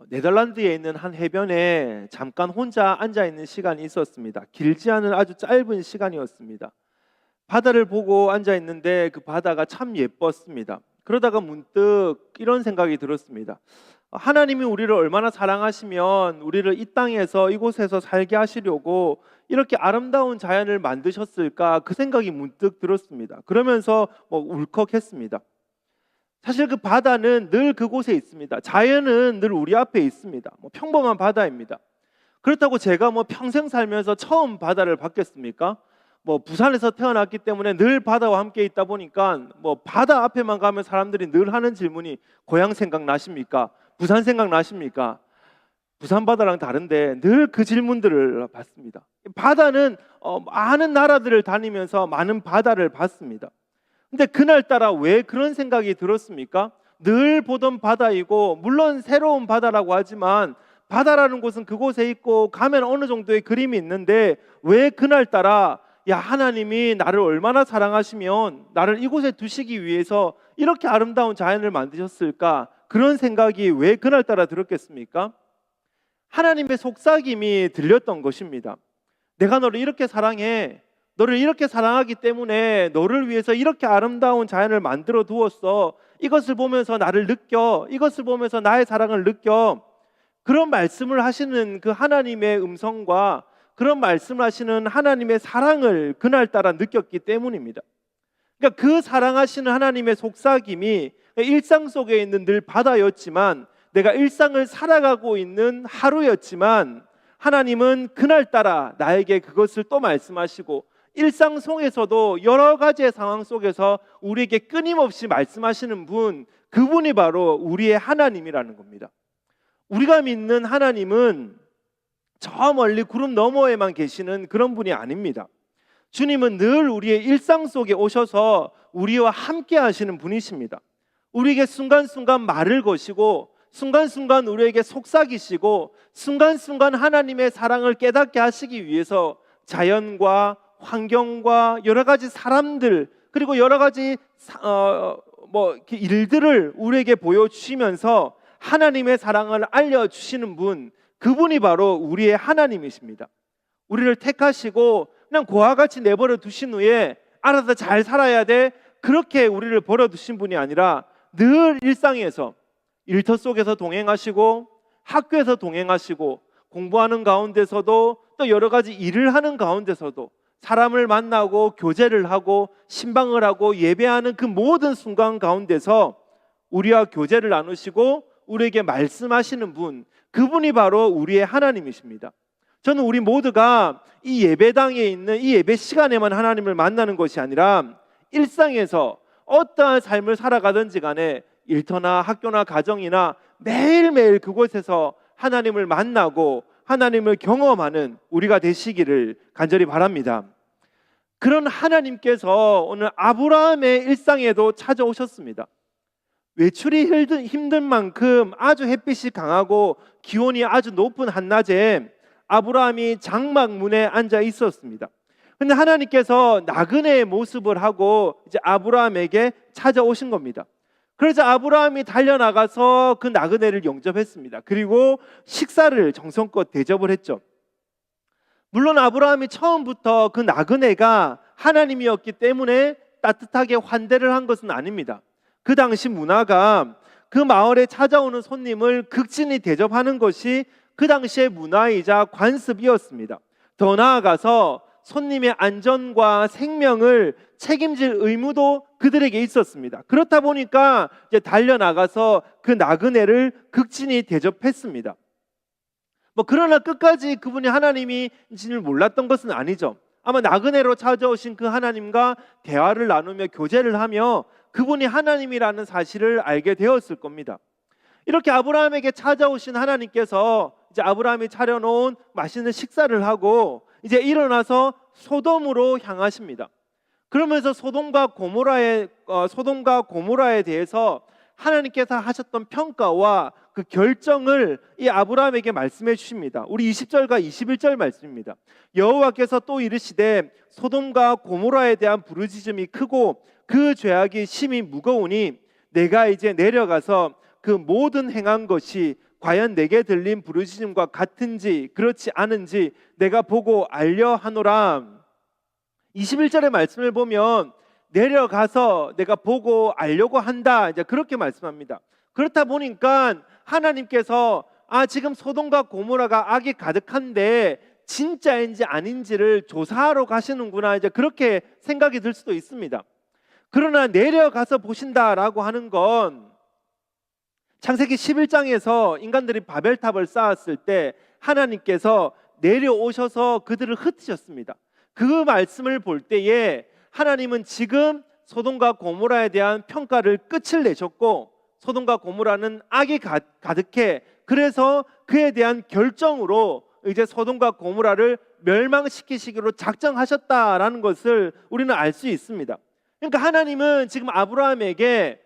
네덜란드에 있는 한 해변에 잠깐 혼자 앉아 있는 시간이 있었습니다. 길지 않은 아주 짧은 시간이었습니다. 바다를 보고 앉아 있는데 그 바다가 참 예뻤습니다. 그러다가 문득 이런 생각이 들었습니다. 하나님이 우리를 얼마나 사랑하시면 우리를 이 땅에서 이곳에서 살게 하시려고 이렇게 아름다운 자연을 만드셨을까, 그 생각이 문득 들었습니다. 그러면서 울컥했습니다. 사실 그 바다는 늘 그곳에 있습니다. 자연은 늘 우리 앞에 있습니다. 평범한 바다입니다. 그렇다고 제가 평생 살면서 처음 바다를 봤겠습니까? 부산에서 태어났기 때문에 늘 바다와 함께 있다 보니까 바다 앞에만 가면 사람들이 늘 하는 질문이 고향 생각나십니까? 부산 생각나십니까? 부산 바다랑 다른데 늘 그 질문들을 받습니다. 바다는 많은 나라들을 다니면서 많은 바다를 봤습니다. 근데 그날따라 왜 그런 생각이 들었습니까? 늘 보던 바다이고, 물론 새로운 바다라고 하지만 바다라는 곳은 그곳에 있고 가면 어느 정도의 그림이 있는데, 왜 그날따라 하나님이 나를 얼마나 사랑하시면 나를 이곳에 두시기 위해서 이렇게 아름다운 자연을 만드셨을까, 그런 생각이 왜 그날따라 들었겠습니까? 하나님의 속삭임이 들렸던 것입니다. 내가 너를 이렇게 사랑해. 너를 이렇게 사랑하기 때문에 너를 위해서 이렇게 아름다운 자연을 만들어 두었어. 이것을 보면서 나를 느껴. 이것을 보면서 나의 사랑을 느껴. 그런 말씀을 하시는 그 하나님의 음성과 그런 말씀을 하시는 하나님의 사랑을 그날따라 느꼈기 때문입니다. 그러니까 그 사랑하시는 하나님의 속삭임이 일상 속에 있는 늘 바다였지만, 내가 일상을 살아가고 있는 하루였지만, 하나님은 그날따라 나에게 그것을 또 말씀하시고, 일상 속에서도 여러 가지의 상황 속에서 우리에게 끊임없이 말씀하시는 분, 그분이 바로 우리의 하나님이라는 겁니다. 우리가 믿는 하나님은 저 멀리 구름 너머에만 계시는 그런 분이 아닙니다. 주님은 늘 우리의 일상 속에 오셔서 우리와 함께 하시는 분이십니다. 우리에게 순간순간 말을 거시고, 순간순간 우리에게 속삭이시고, 순간순간 하나님의 사랑을 깨닫게 하시기 위해서 자연과 환경과 여러 가지 사람들, 그리고 여러 가지 일들을 우리에게 보여주시면서 하나님의 사랑을 알려주시는 분, 그분이 바로 우리의 하나님이십니다. 우리를 택하시고 그냥 고와 같이 내버려 두신 후에 알아서 잘 살아야 돼, 그렇게 우리를 버려두신 분이 아니라 늘 일상에서, 일터 속에서 동행하시고, 학교에서 동행하시고, 공부하는 가운데서도, 또 여러 가지 일을 하는 가운데서도, 사람을 만나고 교제를 하고 신방을 하고 예배하는 그 모든 순간 가운데서 우리와 교제를 나누시고 우리에게 말씀하시는 분, 그분이 바로 우리의 하나님이십니다. 저는 우리 모두가 이 예배당에 있는 이 예배 시간에만 하나님을 만나는 것이 아니라 일상에서 어떠한 삶을 살아가든지 간에 일터나 학교나 가정이나 매일매일 그곳에서 하나님을 만나고 하나님을 경험하는 우리가 되시기를 간절히 바랍니다. 그런 하나님께서 오늘 아브라함의 일상에도 찾아오셨습니다. 외출이 힘든 만큼 아주 햇빛이 강하고 기온이 아주 높은 한낮에 아브라함이 장막문에 앉아 있었습니다. 그런데 하나님께서 나그네의 모습을 하고 이제 아브라함에게 찾아오신 겁니다. 그래서 아브라함이 달려나가서 그 나그네를 영접했습니다. 그리고 식사를 정성껏 대접을 했죠. 물론 아브라함이 처음부터 그 나그네가 하나님이었기 때문에 따뜻하게 환대를 한 것은 아닙니다. 그 당시 문화가 그 마을에 찾아오는 손님을 극진히 대접하는 것이 그 당시의 문화이자 관습이었습니다. 더 나아가서 손님의 안전과 생명을 책임질 의무도 그들에게 있었습니다. 그렇다 보니까 이제 달려나가서 그 나그네를 극진히 대접했습니다. 그러나 끝까지 그분이 하나님인지를 몰랐던 것은 아니죠. 아마 나그네로 찾아오신 그 하나님과 대화를 나누며 교제를 하며 그분이 하나님이라는 사실을 알게 되었을 겁니다. 이렇게 아브라함에게 찾아오신 하나님께서 이제 아브라함이 차려놓은 맛있는 식사를 하고 이제 일어나서 소돔으로 향하십니다. 그러면서 소돔과 고모라에 대해서 하나님께서 하셨던 평가와 그 결정을 이 아브라함에게 말씀해 주십니다. 우리 20절과 21절 말씀입니다. 여호와께서 또 이르시되 소돔과 고모라에 대한 부르짖음이 크고 그 죄악이 심히 무거우니 내가 이제 내려가서 그 모든 행한 것이 과연 내게 들린 부르짖음과 같은지 그렇지 않은지 내가 보고 알려 하노라. 21절의 말씀을 보면 내려가서 내가 보고 알려고 한다, 이제 그렇게 말씀합니다. 그렇다 보니까 하나님께서 지금 소돔과 고모라가 악이 가득한데 진짜인지 아닌지를 조사하러 가시는구나, 이제 그렇게 생각이 들 수도 있습니다. 그러나 내려가서 보신다라고 하는 건 창세기 11장에서 인간들이 바벨탑을 쌓았을 때 하나님께서 내려오셔서 그들을 흩으셨습니다. 그 말씀을 볼 때에 하나님은 지금 소돔과 고모라에 대한 평가를 끝을 내셨고, 소돔과 고모라는 악이 가득해, 그래서 그에 대한 결정으로 이제 소돔과 고모라를 멸망시키시기로 작정하셨다라는 것을 우리는 알 수 있습니다. 그러니까 하나님은 지금 아브라함에게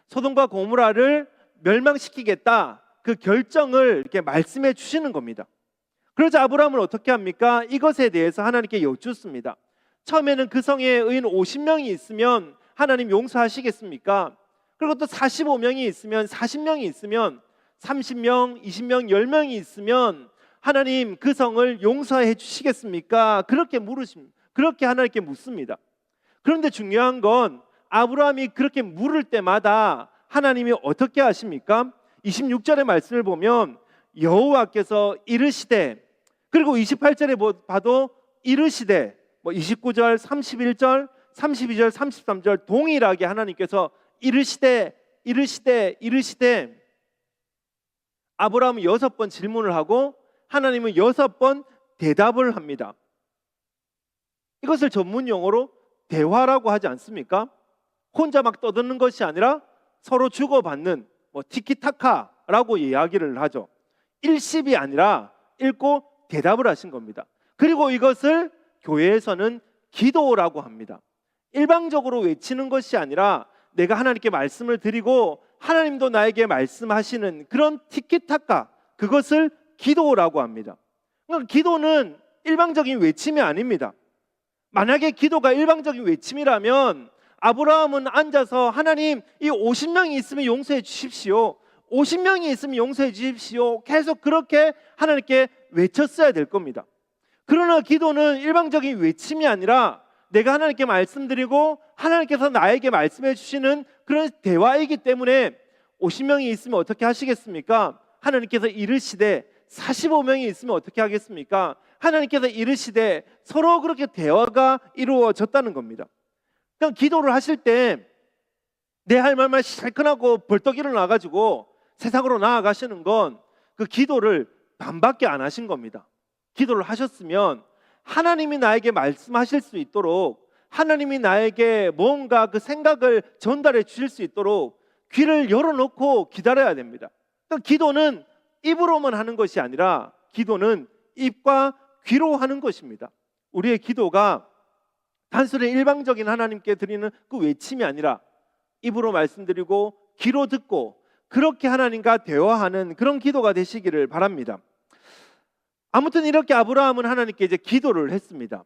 소돔과 고모라를 멸망시키겠다, 그 결정을 이렇게 말씀해 주시는 겁니다. 그러자 아브라함은 어떻게 합니까? 이것에 대해서 하나님께 여쭙습니다. 처음에는 그 성에 의인 50명이 있으면 하나님 용서하시겠습니까? 그리고 또 45명이 있으면, 40명이 있으면, 30명, 20명, 10명이 있으면 하나님 그 성을 용서해 주시겠습니까? 그렇게 하나님께 묻습니다. 그런데 중요한 건 아브라함이 그렇게 물을 때마다 하나님이 어떻게 하십니까? 26절의 말씀을 보면 여호와께서 이르시되, 그리고 28절에 봐도 이르시되, 29절, 31절, 32절, 33절 동일하게 하나님께서 이르시되 아브라함은 6번 질문을 하고 하나님은 6번 대답을 합니다. 이것을 전문 용어로 대화라고 하지 않습니까? 혼자 막 떠드는 것이 아니라 서로 주고받는 티키타카라고 이야기를 하죠. 일십이 아니라 읽고 대답을 하신 겁니다. 그리고 이것을 교회에서는 기도라고 합니다. 일방적으로 외치는 것이 아니라 내가 하나님께 말씀을 드리고 하나님도 나에게 말씀하시는 그런 티키타카, 그것을 기도라고 합니다. 그러니까 기도는 일방적인 외침이 아닙니다. 만약에 기도가 일방적인 외침이라면 아브라함은 앉아서 하나님 이 50명이 있으면 용서해 주십시오, 50명이 있으면 용서해 주십시오, 계속 그렇게 하나님께 외쳤어야 될 겁니다. 그러나 기도는 일방적인 외침이 아니라 내가 하나님께 말씀드리고 하나님께서 나에게 말씀해 주시는 그런 대화이기 때문에 50명이 있으면 어떻게 하시겠습니까? 하나님께서 이르시되, 45명이 있으면 어떻게 하겠습니까? 하나님께서 이르시되, 서로 그렇게 대화가 이루어졌다는 겁니다. 그냥 기도를 하실 때 내 할 말만 실컷하고 벌떡 일어나가지고 세상으로 나아가시는 건 그 기도를 반밖에 안 하신 겁니다. 기도를 하셨으면 하나님이 나에게 말씀하실 수 있도록, 하나님이 나에게 뭔가 그 생각을 전달해 주실 수 있도록 귀를 열어놓고 기다려야 됩니다. 그러니까 기도는 입으로만 하는 것이 아니라 기도는 입과 귀로 하는 것입니다. 우리의 기도가 단순히 일방적인 하나님께 드리는 그 외침이 아니라 입으로 말씀드리고 귀로 듣고 그렇게 하나님과 대화하는 그런 기도가 되시기를 바랍니다. 아무튼 이렇게 아브라함은 하나님께 이제 기도를 했습니다.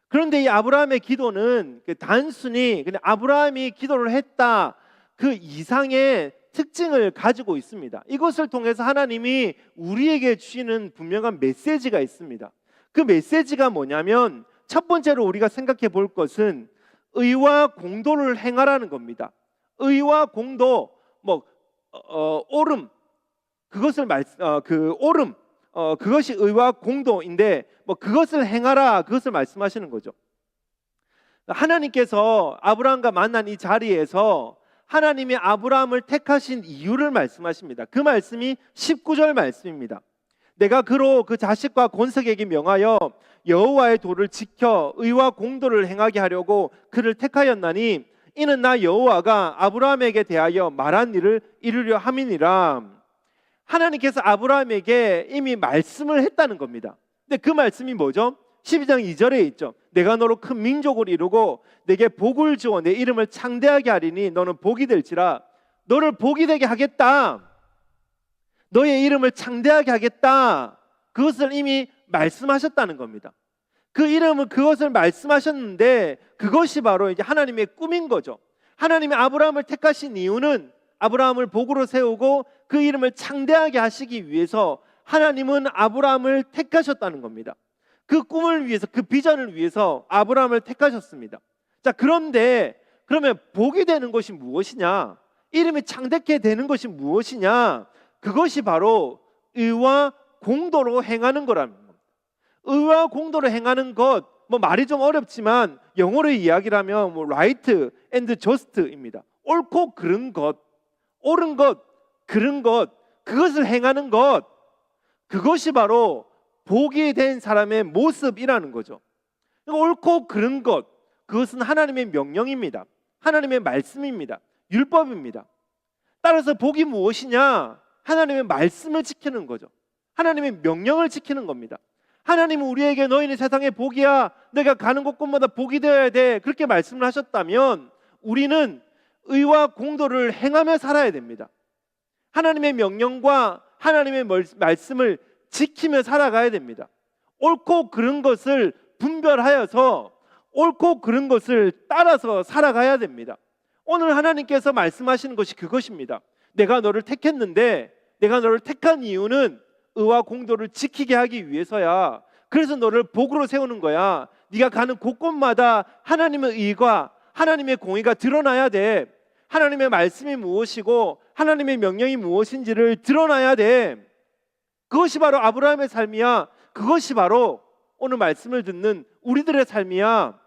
그런데 이 아브라함의 기도는 단순히 그냥 아브라함이 기도를 했다, 그 이상의 특징을 가지고 있습니다. 이것을 통해서 하나님이 우리에게 주시는 분명한 메시지가 있습니다. 그 메시지가 뭐냐면, 첫 번째로 우리가 생각해 볼 것은 의와 공도를 행하라는 겁니다. 의와 공도, 옳음, 그것이 의와 공도인데 그것을 행하라, 그것을 말씀하시는 거죠. 하나님께서 아브라함과 만난 이 자리에서 하나님이 아브라함을 택하신 이유를 말씀하십니다. 그 말씀이 19절 말씀입니다. 내가 그로 그 자식과 권석에게 명하여 여호와의 도를 지켜 의와 공도를 행하게 하려고 그를 택하였나니 이는 나 여호와가 아브라함에게 대하여 말한 일을 이루려 함이니라. 하나님께서 아브라함에게 이미 말씀을 했다는 겁니다. 근데 그 말씀이 뭐죠? 12장 2절에 있죠. 내가 너로 큰 민족을 이루고 내게 복을 주어 내 이름을 창대하게 하리니 너는 복이 될지라. 너를 복이 되게 하겠다, 너의 이름을 창대하게 하겠다, 그것을 이미 말씀하셨다는 겁니다. 그 이름은 그것을 말씀하셨는데 그것이 바로 이제 하나님의 꿈인 거죠. 하나님이 아브라함을 택하신 이유는 아브라함을 복으로 세우고 그 이름을 창대하게 하시기 위해서 하나님은 아브라함을 택하셨다는 겁니다. 그 꿈을 위해서, 그 비전을 위해서 아브라함을 택하셨습니다. 자, 그런데 그러면 복이 되는 것이 무엇이냐? 이름이 창대케 되는 것이 무엇이냐? 그것이 바로 의와 공도로 행하는 거랍니다. 의와 공도로 행하는 것, 말이 좀 어렵지만 영어로 이야기를 하면 right and just입니다. 옳고 그른 것, 옳은 것, 그른 것, 그것을 행하는 것, 그것이 바로 복이 된 사람의 모습이라는 거죠. 옳고 그른 것, 그것은 하나님의 명령입니다. 하나님의 말씀입니다. 율법입니다. 따라서 복이 무엇이냐? 하나님의 말씀을 지키는 거죠. 하나님의 명령을 지키는 겁니다. 하나님은 우리에게 너희는 세상의 복이야, 너희가 가는 곳곳마다 복이 되어야 돼, 그렇게 말씀을 하셨다면 우리는 의와 공도를 행하며 살아야 됩니다. 하나님의 명령과 하나님의 말씀을 지키며 살아가야 됩니다. 옳고 그른 것을 분별하여서 옳고 그른 것을 따라서 살아가야 됩니다. 오늘 하나님께서 말씀하시는 것이 그것입니다. 내가 너를 택했는데, 내가 너를 택한 이유는 의와 공도를 지키게 하기 위해서야. 그래서 너를 복으로 세우는 거야. 네가 가는 곳곳마다 하나님의 의가, 하나님의 공의가 드러나야 돼. 하나님의 말씀이 무엇이고 하나님의 명령이 무엇인지를 드러나야 돼. 그것이 바로 아브라함의 삶이야. 그것이 바로 오늘 말씀을 듣는 우리들의 삶이야.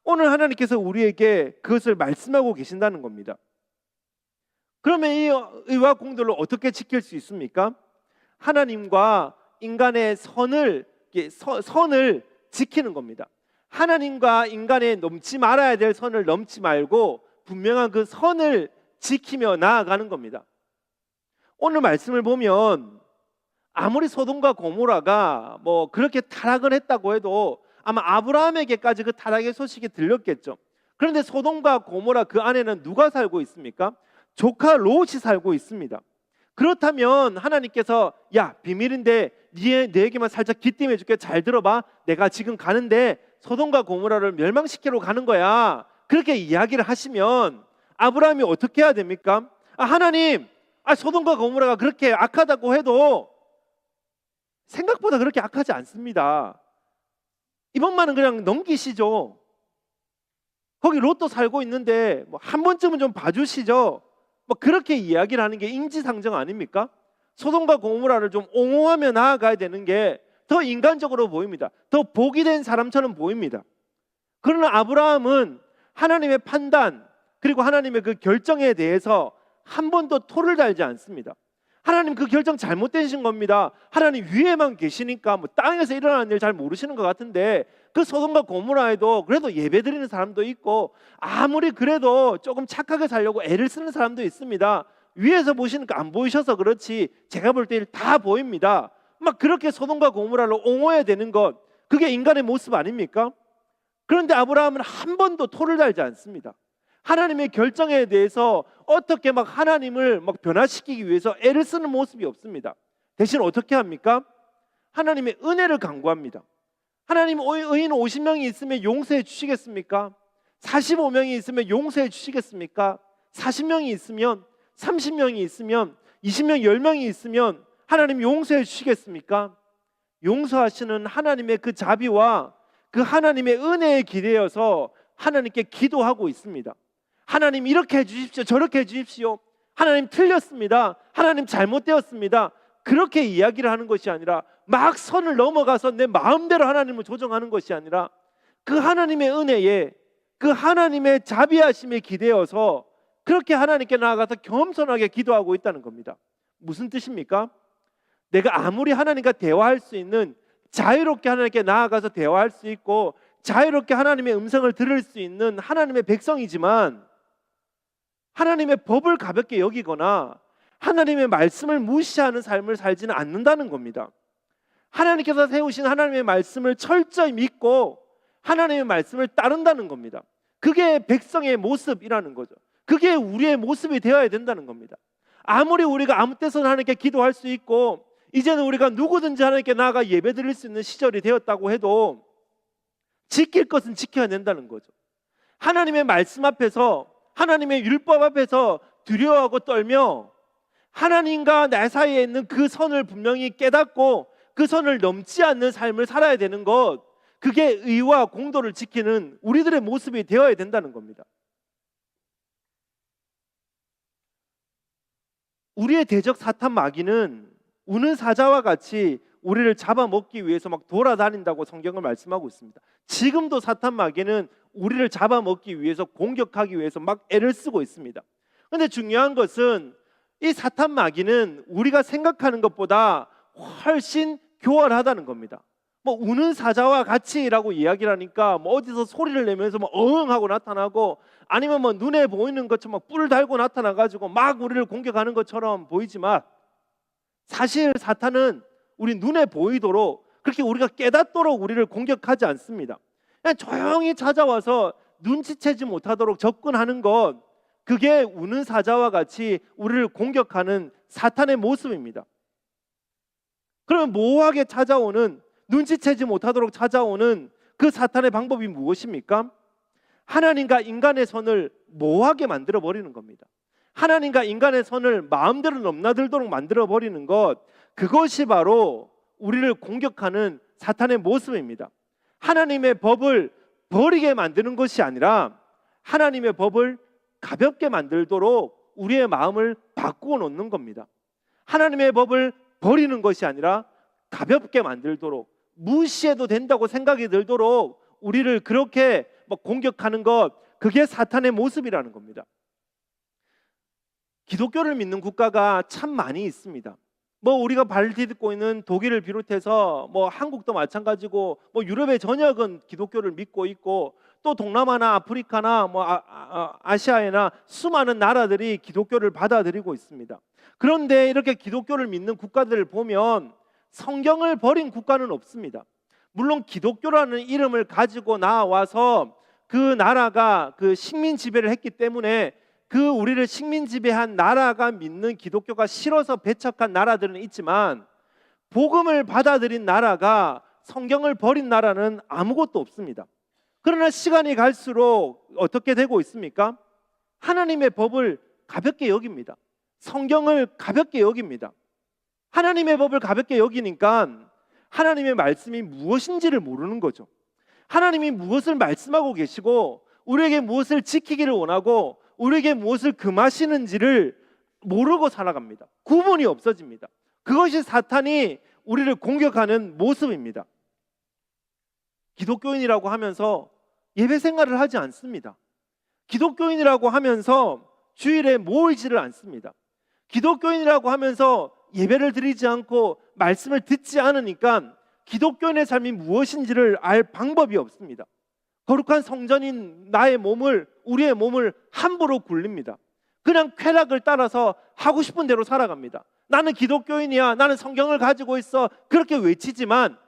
오늘 하나님께서 우리에게 그것을 말씀하고 계신다는 겁니다. 그러면 이 의와 공도를 어떻게 지킬 수 있습니까? 하나님과 인간의 선을 지키는 겁니다. 하나님과 인간의 넘지 말아야 될 선을 넘지 말고 분명한 그 선을 지키며 나아가는 겁니다. 오늘 말씀을 보면 아무리 소돔과 고모라가 그렇게 타락을 했다고 해도 아마 아브라함에게까지 그 타락의 소식이 들렸겠죠. 그런데 소돔과 고모라 그 안에는 누가 살고 있습니까? 조카 롯이 살고 있습니다. 그렇다면 하나님께서 야, 비밀인데 너에게만 살짝 귀띔해 줄게, 잘 들어봐, 내가 지금 가는데 소돔과 고모라를 멸망시키러 가는 거야, 그렇게 이야기를 하시면 아브라함이 어떻게 해야 됩니까? 하나님, 소돔과 고모라가 그렇게 악하다고 해도 생각보다 그렇게 악하지 않습니다. 이번만은 그냥 넘기시죠. 거기 롯도 살고 있는데 한 번쯤은 좀 봐주시죠. 그렇게 이야기를 하는 게 인지상정 아닙니까? 소돔과 고모라를 좀 옹호하며 나아가야 되는 게 더 인간적으로 보입니다. 더 복이 된 사람처럼 보입니다. 그러나 아브라함은 하나님의 판단 그리고 하나님의 그 결정에 대해서 한 번도 토를 달지 않습니다. 하나님 그 결정 잘못되신 겁니다. 하나님 위에만 계시니까 땅에서 일어나는 일 잘 모르시는 것 같은데, 그 소돔과 고모라에도 그래도 예배드리는 사람도 있고 아무리 그래도 조금 착하게 살려고 애를 쓰는 사람도 있습니다. 위에서 보시니까 안 보이셔서 그렇지 제가 볼 때 다 보입니다. 그렇게 소돔과 고모라를 옹호해야 되는 것, 그게 인간의 모습 아닙니까? 그런데 아브라함은 한 번도 토를 달지 않습니다. 하나님의 결정에 대해서 어떻게 하나님을 변화시키기 위해서 애를 쓰는 모습이 없습니다. 대신 어떻게 합니까? 하나님의 은혜를 간구합니다. 하나님, 의인 50명이 있으면 용서해 주시겠습니까? 45명이 있으면 용서해 주시겠습니까? 40명이 있으면, 30명이 있으면, 20명, 10명이 있으면 하나님 용서해 주시겠습니까? 용서하시는 하나님의 그 자비와 그 하나님의 은혜에 기대어서 하나님께 기도하고 있습니다. 하나님 이렇게 해주십시오, 저렇게 해주십시오, 하나님 틀렸습니다, 하나님 잘못되었습니다, 그렇게 이야기를 하는 것이 아니라 막 선을 넘어가서 내 마음대로 하나님을 조정하는 것이 아니라 그 하나님의 은혜에, 그 하나님의 자비하심에 기대어서 그렇게 하나님께 나아가서 겸손하게 기도하고 있다는 겁니다. 무슨 뜻입니까? 내가 아무리 하나님과 대화할 수 있는, 자유롭게 하나님께 나아가서 대화할 수 있고 자유롭게 하나님의 음성을 들을 수 있는 하나님의 백성이지만 하나님의 법을 가볍게 여기거나 하나님의 말씀을 무시하는 삶을 살지는 않는다는 겁니다. 하나님께서 세우신 하나님의 말씀을 철저히 믿고 하나님의 말씀을 따른다는 겁니다. 그게 백성의 모습이라는 거죠. 그게 우리의 모습이 되어야 된다는 겁니다. 아무리 우리가 아무 때서나 하나님께 기도할 수 있고 이제는 우리가 누구든지 하나님께 나아가 예배드릴 수 있는 시절이 되었다고 해도 지킬 것은 지켜야 된다는 거죠. 하나님의 말씀 앞에서, 하나님의 율법 앞에서 두려워하고 떨며 하나님과 내 사이에 있는 그 선을 분명히 깨닫고 그 선을 넘지 않는 삶을 살아야 되는 것, 그게 의와 공도를 지키는 우리들의 모습이 되어야 된다는 겁니다. 우리의 대적 사탄 마귀는 우는 사자와 같이 우리를 잡아먹기 위해서 막 돌아다닌다고 성경은 말씀하고 있습니다. 지금도 사탄 마귀는 우리를 잡아먹기 위해서, 공격하기 위해서 막 애를 쓰고 있습니다. 그런데 중요한 것은 이 사탄 마귀는 우리가 생각하는 것보다 훨씬 교활하다는 겁니다. 뭐 우는 사자와 같이라고 이야기를 하니까 뭐 어디서 소리를 내면서 뭐 어흥하고 나타나고, 아니면 뭐 눈에 보이는 것처럼 막 뿔 달고 나타나 가지고 막 우리를 공격하는 것처럼 보이지만, 사실 사탄은 우리 눈에 보이도록, 그렇게 우리가 깨닫도록 우리를 공격하지 않습니다. 그냥 조용히 찾아와서 눈치채지 못하도록 접근하는 것, 그게 우는 사자와 같이 우리를 공격하는 사탄의 모습입니다. 그러면 모호하게 찾아오는, 눈치채지 못하도록 찾아오는 그 사탄의 방법이 무엇입니까? 하나님과 인간의 선을 모호하게 만들어 버리는 겁니다. 하나님과 인간의 선을 마음대로 넘나들도록 만들어 버리는 것, 그것이 바로 우리를 공격하는 사탄의 모습입니다. 하나님의 법을 버리게 만드는 것이 아니라 하나님의 법을 가볍게 만들도록 우리의 마음을 바꾸어 놓는 겁니다. 하나님의 법을 버리는 것이 아니라 가볍게 만들도록, 무시해도 된다고 생각이 들도록 우리를 그렇게 공격하는 것, 그게 사탄의 모습이라는 겁니다. 기독교를 믿는 국가가 참 많이 있습니다. 뭐 우리가 발 디딛고 있는 독일을 비롯해서 뭐 한국도 마찬가지고, 뭐 유럽의 전역은 기독교를 믿고 있고, 또 동남아나 아프리카나 뭐 아시아에나 수많은 나라들이 기독교를 받아들이고 있습니다. 그런데 이렇게 기독교를 믿는 국가들을 보면 성경을 버린 국가는 없습니다. 물론 기독교라는 이름을 가지고 나와서 그 나라가 그 식민 지배를 했기 때문에 그 우리를 식민 지배한 나라가 믿는 기독교가 싫어서 배척한 나라들은 있지만, 복음을 받아들인 나라가 성경을 버린 나라는 아무것도 없습니다. 그러나 시간이 갈수록 어떻게 되고 있습니까? 하나님의 법을 가볍게 여깁니다. 성경을 가볍게 여깁니다. 하나님의 법을 가볍게 여기니까 하나님의 말씀이 무엇인지를 모르는 거죠. 하나님이 무엇을 말씀하고 계시고 우리에게 무엇을 지키기를 원하고 우리에게 무엇을 금하시는지를 모르고 살아갑니다. 구분이 없어집니다. 그것이 사탄이 우리를 공격하는 모습입니다. 기독교인이라고 하면서 예배 생활을 하지 않습니다. 기독교인이라고 하면서 주일에 모이지를 않습니다. 기독교인이라고 하면서 예배를 드리지 않고 말씀을 듣지 않으니까 기독교인의 삶이 무엇인지를 알 방법이 없습니다. 거룩한 성전인 나의 몸을, 우리의 몸을 함부로 굴립니다. 그냥 쾌락을 따라서 하고 싶은 대로 살아갑니다. 나는 기독교인이야, 나는 성경을 가지고 있어, 그렇게 외치지만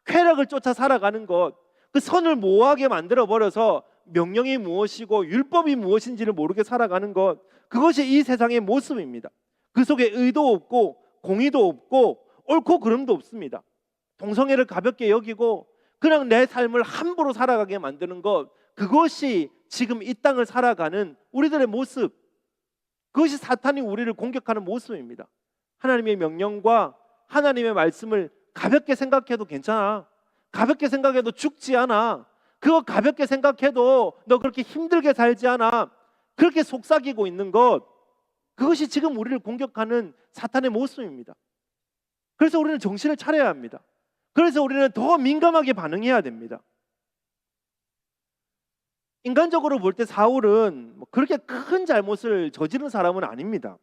쾌락을 쫓아 살아가는 것, 그 선을 모호하게 만들어버려서 명령이 무엇이고 율법이 무엇인지를 모르게 살아가는 것, 그것이 이 세상의 모습입니다. 그 속에 의도 없고 공의도 없고 옳고 그름도 없습니다. 동성애를 가볍게 여기고 그냥 내 삶을 함부로 살아가게 만드는 것, 그것이 지금 이 땅을 살아가는 우리들의 모습, 그것이 사탄이 우리를 공격하는 모습입니다. 하나님의 명령과 하나님의 말씀을 가볍게 생각해도 괜찮아, 가볍게 생각해도 죽지 않아, 그거 가볍게 생각해도 너 그렇게 힘들게 살지 않아, 그렇게 속삭이고 있는 것, 그것이 지금 우리를 공격하는 사탄의 모습입니다. 그래서 우리는 정신을 차려야 합니다. 그래서 우리는 더 민감하게 반응해야 됩니다. 인간적으로 볼 때 사울은 그렇게 큰 잘못을 저지른 사람은 아닙니다.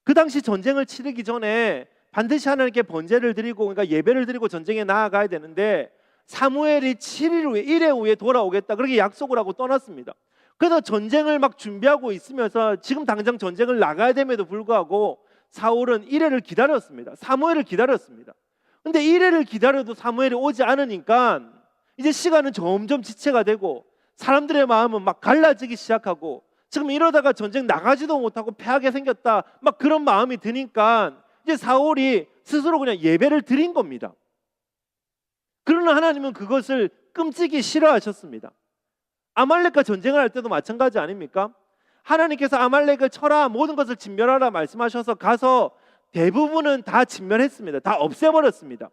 그 당시 전쟁을 치르기 전에 반드시 하나님께 번제를 드리고, 그러니까 예배를 드리고 전쟁에 나아가야 되는데, 사무엘이 7일 후에 1회 후에 돌아오겠다 그렇게 약속을 하고 떠났습니다. 그래서 전쟁을 막 준비하고 있으면서 지금 당장 전쟁을 나가야 됨에도 불구하고 사울은 1회를 기다렸습니다. 사무엘을 기다렸습니다. 근데 1회를 기다려도 사무엘이 오지 않으니까 이제 시간은 점점 지체가 되고 사람들의 마음은 막 갈라지기 시작하고, 지금 이러다가 전쟁 나가지도 못하고 패하게 생겼다, 막 그런 마음이 드니까 이제 사울이 스스로 그냥 예배를 드린 겁니다. 그러나 하나님은 그것을 끔찍이 싫어하셨습니다. 아말렉과 전쟁을 할 때도 마찬가지 아닙니까? 하나님께서 아말렉을 쳐라, 모든 것을 진멸하라 말씀하셔서 가서 대부분은 다 진멸했습니다. 다 없애버렸습니다.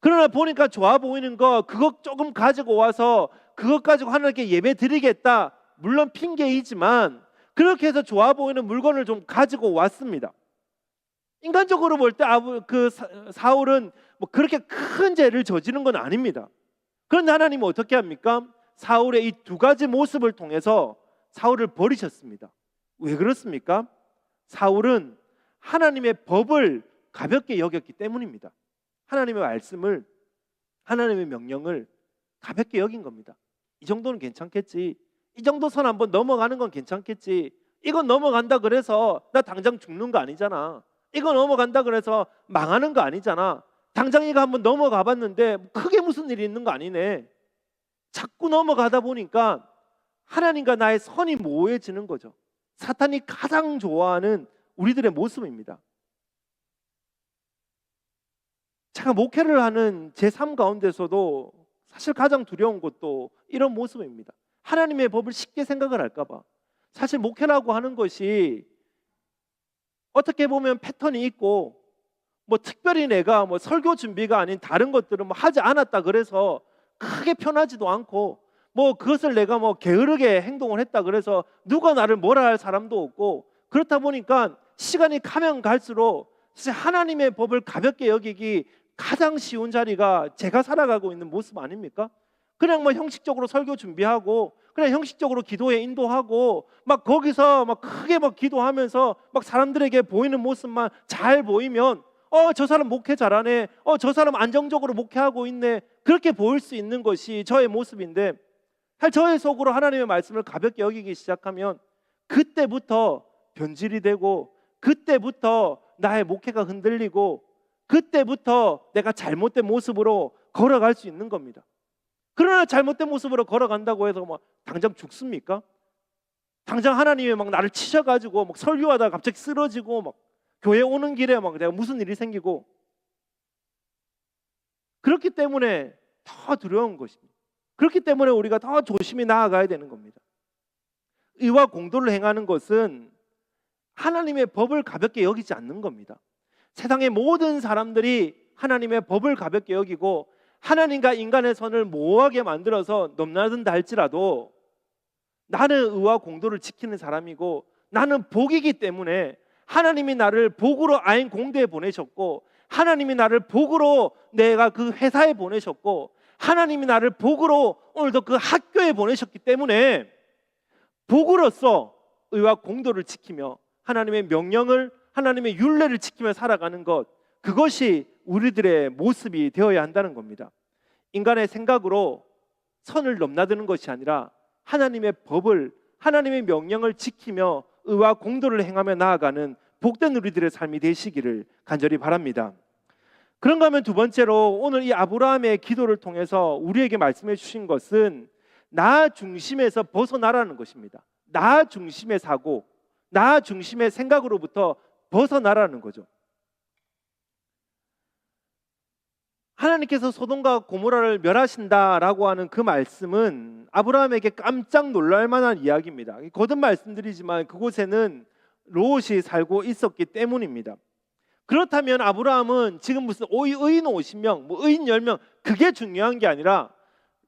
그러나 보니까 좋아 보이는 거 그것 조금 가지고 와서 그것 가지고 하나님께 예배 드리겠다, 물론 핑계이지만 그렇게 해서 좋아 보이는 물건을 좀 가지고 왔습니다. 인간적으로 볼 때 사울은 뭐 그렇게 큰 죄를 저지른 건 아닙니다. 그런데 하나님은 어떻게 합니까? 사울의 이 두 가지 모습을 통해서 사울을 버리셨습니다. 왜 그렇습니까? 사울은 하나님의 법을 가볍게 여겼기 때문입니다. 하나님의 말씀을, 하나님의 명령을 가볍게 여긴 겁니다. 이 정도는 괜찮겠지, 이 정도 선 한번 넘어가는 건 괜찮겠지, 이건 넘어간다 그래서 나 당장 죽는 거 아니잖아, 이거 넘어간다 그래서 망하는 거 아니잖아, 당장 이거 한번 넘어가 봤는데 크게 무슨 일이 있는 거 아니네. 자꾸 넘어가다 보니까 하나님과 나의 선이 모호해지는 거죠. 사탄이 가장 좋아하는 우리들의 모습입니다. 제가 목회를 하는 제 삶 가운데서도 사실 가장 두려운 것도 이런 모습입니다. 하나님의 법을 쉽게 생각을 할까 봐. 사실 목회라고 하는 것이 어떻게 보면 패턴이 있고, 뭐 특별히 내가 뭐 설교 준비가 아닌 다른 것들은 뭐 하지 않았다 그래서 크게 편하지도 않고, 뭐 그것을 내가 뭐 게으르게 행동을 했다 그래서 누가 나를 뭐라 할 사람도 없고, 그렇다 보니까 시간이 가면 갈수록 사실 하나님의 법을 가볍게 여기기 가장 쉬운 자리가 제가 살아가고 있는 모습 아닙니까? 그냥 뭐 형식적으로 설교 준비하고, 그냥 형식적으로 기도에 인도하고, 막 거기서 막 크게 막 기도하면서 막 사람들에게 보이는 모습만 잘 보이면 저 사람 목회 잘하네, 저 사람 안정적으로 목회하고 있네, 그렇게 보일 수 있는 것이 저의 모습인데, 저의 속으로 하나님의 말씀을 가볍게 여기기 시작하면 그때부터 변질이 되고, 그때부터 나의 목회가 흔들리고, 그때부터 내가 잘못된 모습으로 걸어갈 수 있는 겁니다. 그러나 잘못된 모습으로 걸어간다고 해서 막 당장 죽습니까? 당장 하나님이 막 나를 치셔가지고 막 설교하다가 갑자기 쓰러지고 막 교회 오는 길에 막 내가 무슨 일이 생기고, 그렇기 때문에 더 두려운 것입니다. 그렇기 때문에 우리가 더 조심히 나아가야 되는 겁니다. 의와 공도를 행하는 것은 하나님의 법을 가볍게 여기지 않는 겁니다. 세상의 모든 사람들이 하나님의 법을 가볍게 여기고 하나님과 인간의 선을 모호하게 만들어서 넘나든다 할지라도, 나는 의와 공도를 지키는 사람이고 나는 복이기 때문에 하나님이 나를 복으로 아인 공대에 보내셨고, 하나님이 나를 복으로 내가 그 회사에 보내셨고, 하나님이 나를 복으로 오늘도 그 학교에 보내셨기 때문에 복으로서 의와 공도를 지키며 하나님의 명령을, 하나님의 율례를 지키며 살아가는 것, 그것이 우리들의 모습이 되어야 한다는 겁니다. 인간의 생각으로 선을 넘나드는 것이 아니라 하나님의 법을, 하나님의 명령을 지키며 의와 공도를 행하며 나아가는 복된 우리들의 삶이 되시기를 간절히 바랍니다. 그런가 하면 두 번째로 오늘 이 아브라함의 기도를 통해서 우리에게 말씀해 주신 것은 나 중심에서 벗어나라는 것입니다. 나 중심의 사고, 나 중심의 생각으로부터 벗어나라는 거죠. 하나님께서 소돔과 고모라를 멸하신다라고 하는 그 말씀은 아브라함에게 깜짝 놀랄 만한 이야기입니다. 거듭 말씀드리지만 그곳에는 롯이 살고 있었기 때문입니다. 그렇다면 아브라함은 지금 무슨 의인 50명, 뭐 의인 10명, 그게 중요한 게 아니라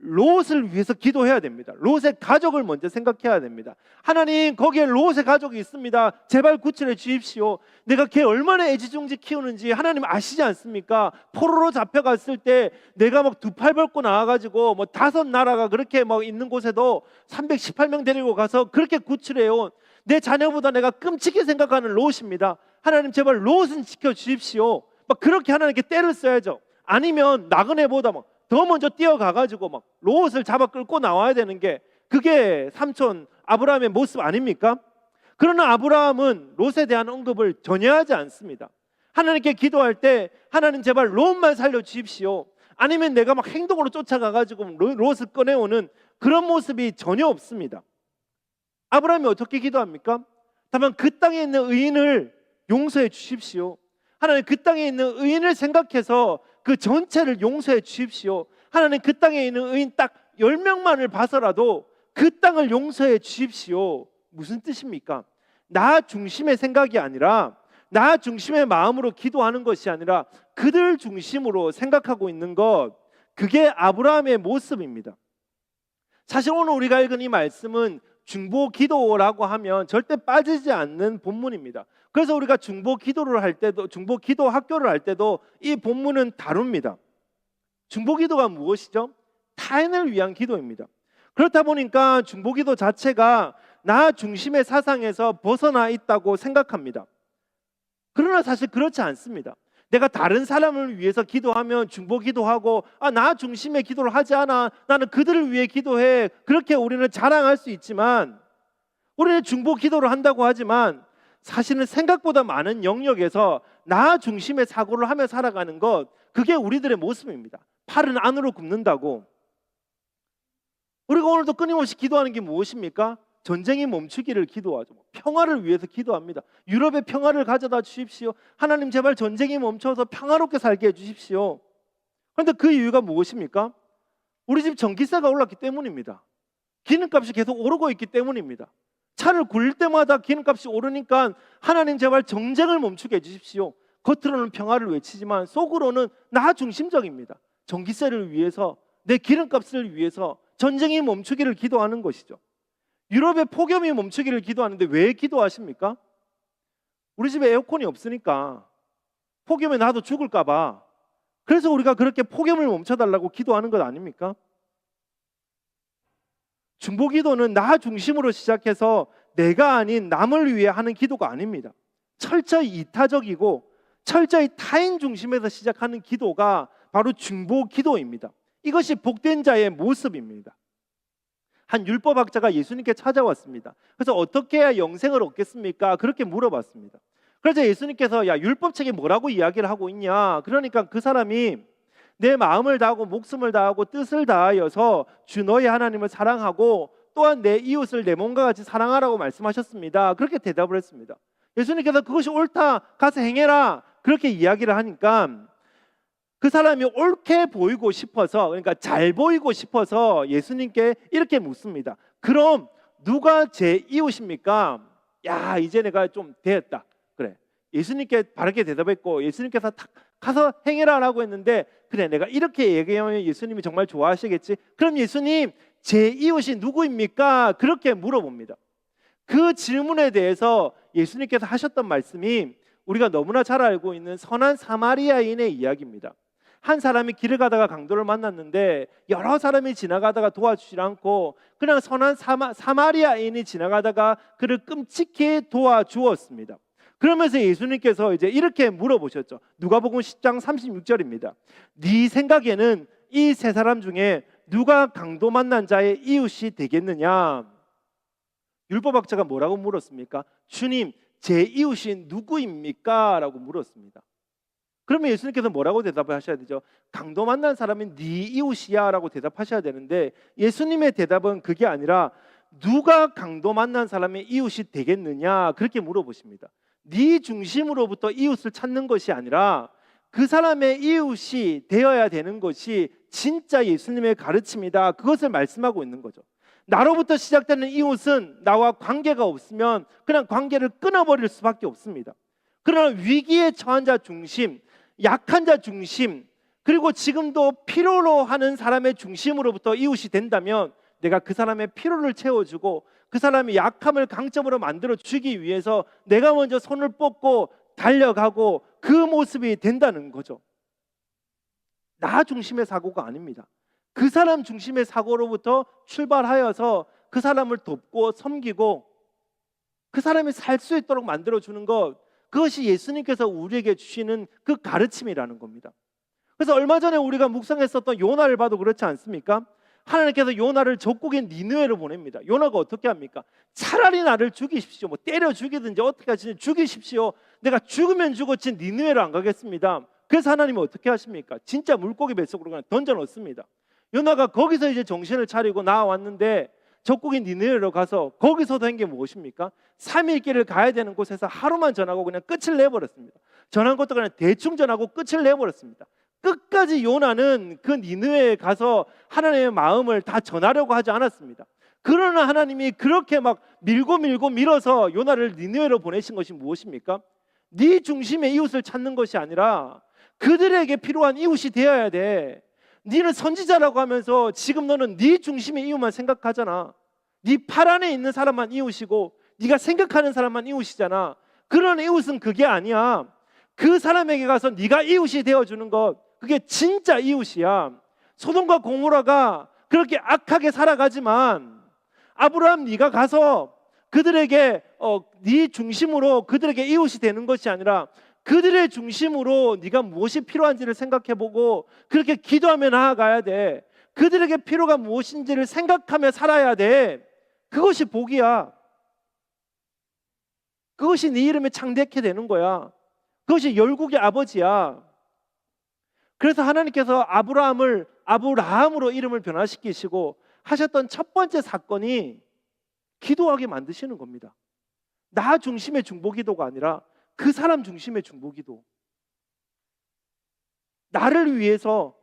롯을 위해서 기도해야 됩니다. 롯의 가족을 먼저 생각해야 됩니다. 하나님, 거기에 롯의 가족이 있습니다. 제발 구출해 주십시오. 내가 걔 얼마나 애지중지 키우는지 하나님 아시지 않습니까? 포로로 잡혀갔을 때 내가 막 두 팔 벌고 나와가지고 뭐 5나라가 그렇게 막 있는 곳에도 318명 데리고 가서 그렇게 구출해온 내 자녀보다 내가 끔찍히 생각하는 롯입니다. 하나님, 제발 롯은 지켜 주십시오. 막 그렇게 하나님께 때를 써야죠. 아니면 나그네보다 막 더 먼저 뛰어가가지고 막 롯을 잡아 끌고 나와야 되는 게, 그게 삼촌 아브라함의 모습 아닙니까? 그러나 아브라함은 롯에 대한 언급을 전혀 하지 않습니다. 하나님께 기도할 때 하나님 제발 롯만 살려주십시오, 아니면 내가 막 행동으로 쫓아가가지고 롯을 꺼내오는 그런 모습이 전혀 없습니다. 아브라함이 어떻게 기도합니까? 다만 그 땅에 있는 의인을 용서해 주십시오. 하나님, 그 땅에 있는 의인을 생각해서 그 전체를 용서해 주십시오. 하나님, 그 땅에 있는 의인 딱 10명만을 봐서라도 그 땅을 용서해 주십시오. 무슨 뜻입니까? 나 중심의 생각이 아니라, 나 중심의 마음으로 기도하는 것이 아니라 그들 중심으로 생각하고 있는 것, 그게 아브라함의 모습입니다. 사실 오늘 우리가 읽은 이 말씀은 중보 기도라고 하면 절대 빠지지 않는 본문입니다. 그래서 우리가 중보 기도를 할 때도, 중보 기도 학교를 할 때도 이 본문은 다룹니다. 중보 기도가 무엇이죠? 타인을 위한 기도입니다. 그렇다 보니까 중보 기도 자체가 나 중심의 사상에서 벗어나 있다고 생각합니다. 그러나 사실 그렇지 않습니다. 내가 다른 사람을 위해서 기도하면 중보 기도하고, 나 중심의 기도를 하지 않아, 나는 그들을 위해 기도해, 그렇게 우리는 자랑할 수 있지만, 우리는 중보 기도를 한다고 하지만 사실은 생각보다 많은 영역에서 나 중심의 사고를 하며 살아가는 것, 그게 우리들의 모습입니다. 팔은 안으로 굽는다고. 우리가 오늘도 끊임없이 기도하는 게 무엇입니까? 전쟁이 멈추기를 기도하죠. 평화를 위해서 기도합니다. 유럽의 평화를 가져다 주십시오. 하나님 제발 전쟁이 멈춰서 평화롭게 살게 해주십시오. 그런데 그 이유가 무엇입니까? 우리 집 전기세가 올랐기 때문입니다. 기름값이 계속 오르고 있기 때문입니다. 차를 굴릴 때마다 기름값이 오르니까 하나님 제발 전쟁을 멈추게 해주십시오. 겉으로는 평화를 외치지만 속으로는 나 중심적입니다. 전기세를 위해서, 내 기름값을 위해서 전쟁이 멈추기를 기도하는 것이죠. 유럽의 폭염이 멈추기를 기도하는데 왜 기도하십니까? 우리 집에 에어컨이 없으니까, 폭염에 나도 죽을까 봐. 그래서 우리가 그렇게 폭염을 멈춰달라고 기도하는 것 아닙니까? 중보 기도는 나 중심으로 시작해서 내가 아닌 남을 위해 하는 기도가 아닙니다. 철저히 이타적이고 철저히 타인 중심에서 시작하는 기도가 바로 중보 기도입니다. 이것이 복된 자의 모습입니다. 한 율법학자가 예수님께 찾아왔습니다. 그래서 어떻게 해야 영생을 얻겠습니까? 그렇게 물어봤습니다. 그래서 예수님께서 율법책에 뭐라고 이야기를 하고 있냐? 그러니까 그 사람이 내 마음을 다하고 목숨을 다하고 뜻을 다하여서 주 너의 하나님을 사랑하고 또한 내 이웃을 내 몸과 같이 사랑하라고 말씀하셨습니다. 그렇게 대답을 했습니다. 예수님께서 그것이 옳다, 가서 행해라, 그렇게 이야기를 하니까 그 사람이 옳게 보이고 싶어서, 그러니까 잘 보이고 싶어서 예수님께 이렇게 묻습니다. 그럼 누가 제 이웃입니까? 이제 내가 좀 되었다. 그래, 예수님께 바르게 대답했고 예수님께서 탁 가서 행해라라고 했는데, 그래 내가 이렇게 얘기하면 예수님이 정말 좋아하시겠지. 그럼 예수님, 제 이웃이 누구입니까? 그렇게 물어봅니다. 그 질문에 대해서 예수님께서 하셨던 말씀이 우리가 너무나 잘 알고 있는 선한 사마리아인의 이야기입니다. 한 사람이 길을 가다가 강도를 만났는데 여러 사람이 지나가다가 도와주지 않고 그냥 선한 사마리아인이 지나가다가 그를 끔찍히 도와주었습니다. 그러면서 예수님께서 이제 이렇게 물어보셨죠. 누가복음 10장 36절입니다. 네 생각에는 이 세 사람 중에 누가 강도 만난 자의 이웃이 되겠느냐? 율법학자가 뭐라고 물었습니까? 주님, 제 이웃이 누구입니까? 라고 물었습니다. 그러면 예수님께서 뭐라고 대답을 하셔야 되죠? 강도 만난 사람이 네 이웃이야 라고 대답하셔야 되는데, 예수님의 대답은 그게 아니라 누가 강도 만난 사람의 이웃이 되겠느냐, 그렇게 물어보십니다. 네 중심으로부터 이웃을 찾는 것이 아니라 그 사람의 이웃이 되어야 되는 것이 진짜 예수님의 가르침이다, 그것을 말씀하고 있는 거죠. 나로부터 시작되는 이웃은 나와 관계가 없으면 그냥 관계를 끊어버릴 수밖에 없습니다. 그러나 위기에 처한 자 중심, 약한 자 중심, 그리고 지금도 필요로 하는 사람의 중심으로부터 이웃이 된다면 내가 그 사람의 필요를 채워주고 그 사람의 약함을 강점으로 만들어 주기 위해서 내가 먼저 손을 뻗고 달려가고 그 모습이 된다는 거죠. 나 중심의 사고가 아닙니다. 그 사람 중심의 사고로부터 출발하여서 그 사람을 돕고 섬기고 그 사람이 살 수 있도록 만들어주는 것, 그것이 예수님께서 우리에게 주시는 그 가르침이라는 겁니다. 그래서 얼마 전에 우리가 묵상했었던 요나를 봐도 그렇지 않습니까? 하나님께서 요나를 적국인 니느웨로 보냅니다. 요나가 어떻게 합니까? 차라리 나를 죽이십시오. 때려 죽이든지 어떻게 하시든지 죽이십시오. 내가 죽으면 죽었지 니느웨로 안 가겠습니다. 그래서 하나님은 어떻게 하십니까? 진짜 물고기 뱃속으로 그냥 던져 넣습니다. 요나가 거기서 이제 정신을 차리고 나왔는데 적국인 니느웨로 가서 거기서도 한 게 무엇입니까? 3일 길을 가야 되는 곳에서 하루만 전하고 그냥 끝을 내버렸습니다. 전한 것도 그냥 대충 전하고 끝을 내버렸습니다. 끝까지 요나는 그 니느웨에 가서 하나님의 마음을 다 전하려고 하지 않았습니다. 그러나 하나님이 그렇게 막 밀고 밀어서 요나를 니느웨로 보내신 것이 무엇입니까? 네 중심의 이웃을 찾는 것이 아니라 그들에게 필요한 이웃이 되어야 돼. 네는 선지자라고 하면서 지금 너는 네 중심의 이웃만 생각하잖아. 네 팔 안에 있는 사람만 이웃이고 네가 생각하는 사람만 이웃이잖아. 그런 이웃은 그게 아니야. 그 사람에게 가서 네가 이웃이 되어주는 것, 그게 진짜 이웃이야. 소돔과 고모라가 그렇게 악하게 살아가지만 아브라함, 네가 가서 그들에게 네 중심으로 그들에게 이웃이 되는 것이 아니라 그들의 중심으로 네가 무엇이 필요한지를 생각해보고 그렇게 기도하며 나아가야 돼. 그들에게 필요가 무엇인지를 생각하며 살아야 돼. 그것이 복이야. 그것이 네 이름에 창대케 되는 거야. 그것이 열국의 아버지야. 그래서 하나님께서 아브라함으로 이름을 변화시키시고 하셨던 첫 번째 사건이 기도하게 만드시는 겁니다. 나 중심의 중보기도가 아니라 그 사람 중심의 중보기도. 나를 위해서,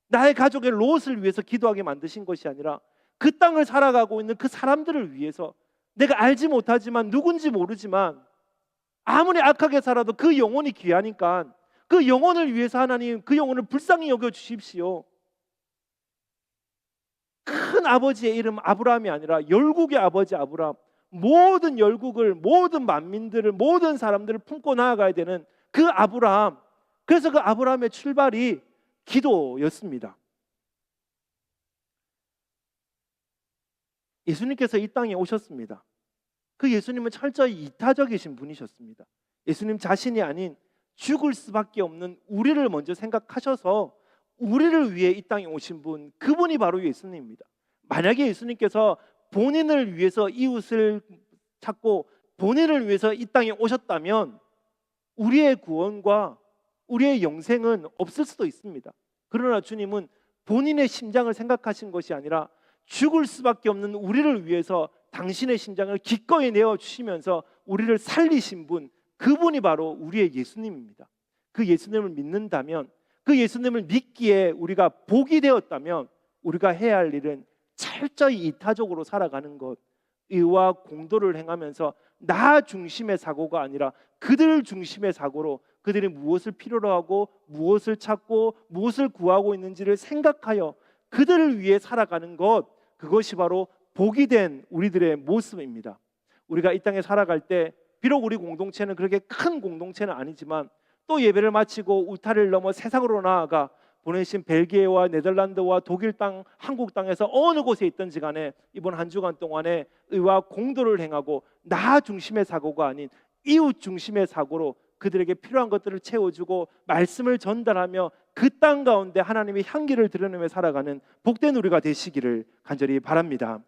나의 가족의 롯을 위해서 기도하게 만드신 것이 아니라 그 땅을 살아가고 있는 그 사람들을 위해서, 내가 알지 못하지만 누군지 모르지만 아무리 악하게 살아도 그 영혼이 귀하니까 그 영혼을 위해서 하나님 그 영혼을 불쌍히 여겨 주십시오. 큰 아버지의 이름 아브라함이 아니라 열국의 아버지 아브라함, 모든 열국을, 모든 만민들을, 모든 사람들을 품고 나아가야 되는 그 아브라함. 그래서 그 아브라함의 출발이 기도였습니다. 예수님께서 이 땅에 오셨습니다. 그 예수님은 철저히 이타적이신 분이셨습니다. 예수님 자신이 아닌 죽을 수밖에 없는 우리를 먼저 생각하셔서 우리를 위해 이 땅에 오신 분, 그분이 바로 예수님입니다. 만약에 예수님께서 본인을 위해서 이웃을 찾고 본인을 위해서 이 땅에 오셨다면 우리의 구원과 우리의 영생은 없을 수도 있습니다. 그러나 주님은 본인의 심장을 생각하신 것이 아니라 죽을 수밖에 없는 우리를 위해서 당신의 심장을 기꺼이 내어주시면서 우리를 살리신 분, 그분이 바로 우리의 예수님입니다. 그 예수님을 믿는다면, 그 예수님을 믿기에 우리가 복이 되었다면 우리가 해야 할 일은 철저히 이타적으로 살아가는 것, 의와 공도를 행하면서 나 중심의 사고가 아니라 그들 중심의 사고로 그들이 무엇을 필요로 하고 무엇을 찾고 무엇을 구하고 있는지를 생각하여 그들을 위해 살아가는 것, 그것이 바로 복이 된 우리들의 모습입니다. 우리가 이 땅에 살아갈 때 비록 우리 공동체는 그렇게 큰 공동체는 아니지만 또 예배를 마치고 울타리를 넘어 세상으로 나아가 보내신 벨기에와 네덜란드와 독일 땅, 한국 땅에서 어느 곳에 있든지 간에 이번 한 주간 동안에 의와 공도를 행하고 나 중심의 사고가 아닌 이웃 중심의 사고로 그들에게 필요한 것들을 채워주고 말씀을 전달하며 그 땅 가운데 하나님의 향기를 드러내며 살아가는 복된 우리가 되시기를 간절히 바랍니다.